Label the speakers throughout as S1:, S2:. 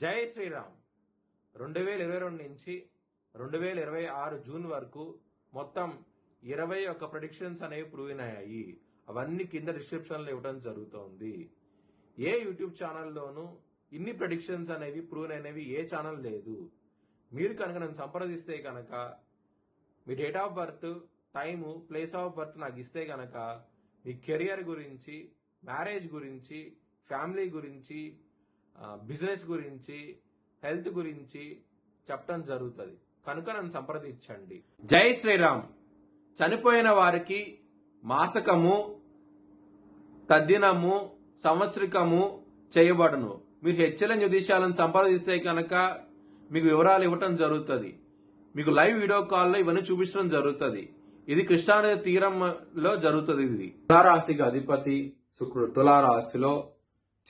S1: జై శ్రీరామ్. 2022 నుంచి 2026 జూన్ వరకు మొత్తం 21 ప్రెడిక్షన్స్ అనేవి ప్రూవ్ అయ్యాయి. అవన్నీ కింద డిస్క్రిప్షన్లో ఇవ్వడం జరుగుతోంది. ఏ యూట్యూబ్ ఛానల్లోనూ ఇన్ని ప్రెడిక్షన్స్ అనేవి ప్రూవ్ అయినవి ఏ ఛానల్ లేదు. మీరు కనుక నన్ను సంప్రదిస్తే కనుక మీ date of birth, time, place of birth నాకు ఇస్తే కనుక మీ కెరియర్ గురించి, మ్యారేజ్ గురించి, ఫ్యామిలీ గురించి, బిజినెస్ గురించి, హెల్త్ గురించి చెప్పడం జరుగుతుంది. కనుక నన్ను సంప్రదించండి. జై శ్రీరామ్. చనిపోయిన వారికి మాసకము, తద్దినము, సంవత్సరికము చేయబడును. మీరు హెచ్ఎల్ఎన్ జ్యోతిష్యాలను సంప్రదిస్తే కనుక మీకు వివరాలు ఇవ్వటం జరుగుతుంది. మీకు లైవ్ వీడియో కాల్లో ఇవన్నీ చూపించడం జరుగుతుంది. ఇది కృష్ణానది తీరంలో జరుగుతుంది. ఇది తులారాశికి అధిపతి శుక్రుడు. తులారాశిలో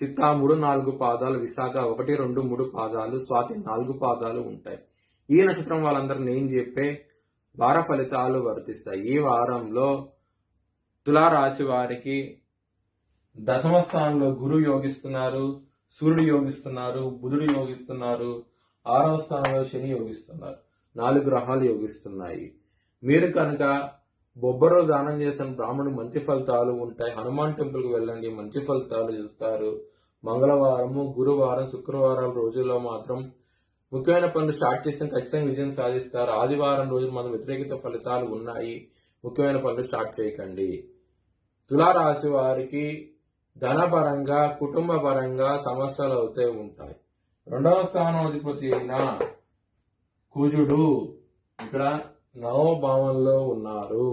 S1: చిత్తా 3-4 పాదాలు, విశాఖ 1-2-3 పాదాలు, స్వాతి 4 పాదాలు ఉంటాయి. ఈ నక్షత్రం వాళ్ళందరూ నేను చెప్పే వార ఫలితాలు వర్తిస్తాయి. ఈ వారంలో తులారాశి వారికి దశమ స్థానంలో గురువు యోగిస్తున్నారు, సూర్యుడు యోగిస్తున్నారు, బుధుడు యోగిస్తున్నారు, 6వ స్థానంలో శని యోగిస్తున్నారు. 4 గ్రహాలు యోగిస్తున్నాయి. మీరు కనుక బొబ్బరు దానం చేసిన బ్రాహ్మణుడు మంచి ఫలితాలు ఉంటాయి. హనుమాన్ టెంపుల్కి వెళ్ళండి, మంచి ఫలితాలు చూస్తారు. మంగళవారము, గురువారం, శుక్రవారం రోజుల్లో మాత్రం ముఖ్యమైన పనులు స్టార్ట్ చేస్తే ఖచ్చితంగా విజయం సాధిస్తారు. ఆదివారం రోజు మన వ్యతిరేకత ఫలితాలు ఉన్నాయి. ముఖ్యమైన పనులు స్టార్ట్ చేయకండి. తులారాశి వారికి ధనపరంగా, కుటుంబ పరంగా సమస్యలు అవుతూ ఉంటాయి. 2వ స్థానాధిపతి అయిన కుజుడు ఇక్కడ 9వ భావంలో ఉన్నారు.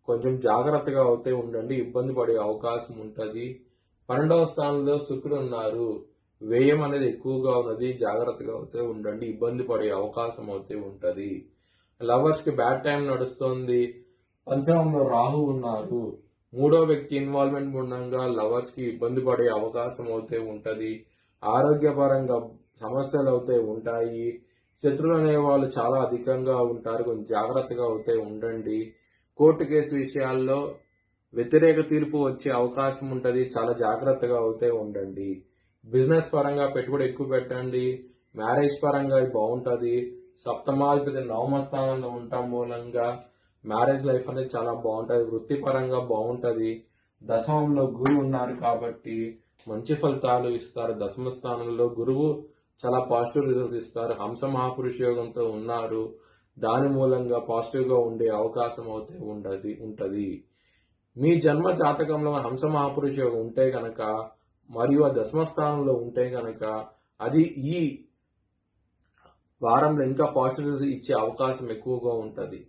S1: కొంచెం జాగ్రత్తగా అవుతే ఉండండి, ఇబ్బంది పడే అవకాశం ఉంటుంది. 12వ స్థానంలో శుక్రుడు ఉన్నారు. వ్యయం అనేది ఎక్కువగా ఉన్నది, జాగ్రత్తగా అవుతే ఉండండి, ఇబ్బంది పడే అవకాశం అవుతే ఉంటది. లవర్స్ కి బ్యాడ్ టైం నడుస్తుంది. పంచమంలో రాహు ఉన్నారు. 3వ వ్యక్తి ఇన్వాల్వ్మెంట్ ఉండగా లవర్స్ కి ఇబ్బంది పడే అవకాశం అవుతే ఉంటది. ఆరోగ్యపరంగా సమస్యలు అవుతే ఉంటాయి. శత్రువులు అనే వాళ్ళు చాలా అధికంగా ఉంటారు. కొంచెం జాగ్రత్తగా అవుతే ఉండండి. కోర్టు కేసు విషయాల్లో వ్యతిరేక తీర్పు వచ్చే అవకాశం ఉంటుంది. చాలా జాగ్రత్తగా అవుతే ఉండండి. బిజినెస్ పరంగా పెట్టుబడి ఎక్కువ పెట్టండి. మ్యారేజ్ పరంగా బాగుంటుంది. సప్తమాధిపతి 9వ స్థానంలో ఉండటం మూలంగా మ్యారేజ్ లైఫ్ అనేది చాలా బాగుంటుంది. వృత్తిపరంగా బాగుంటుంది. దశమంలో గురువు ఉన్నారు కాబట్టి మంచి ఫలితాలు ఇస్తారు. దశమ స్థానంలో గురువు చాలా పాజిటివ్ రిజల్ట్స్ ఇస్తారు. హంస మహాపురుష యోగంతో ఉన్నారు. దాని మూలంగా పాజిటివ్ గా ఉండే అవకాశం అయితే ఉంటది. మీ జన్మ జాతకంలో హంస మహాపురుష యోగం ఉంటే గనక మరియు ఆ దశమ స్థానంలో ఉంటే గనక అది ఈ వారంలో ఇంకా పాజిటివ్ రిజల్ట్స్ ఇచ్చే అవకాశం ఎక్కువగా ఉంటది.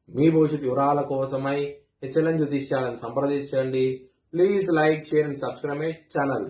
S1: మీ భవిష్యత్ వివరాల కోసమై హెచ్ఎల్ఎన్ జ్యోతిష్యాలను సంప్రదించండి. Please like, share and subscribe my channel.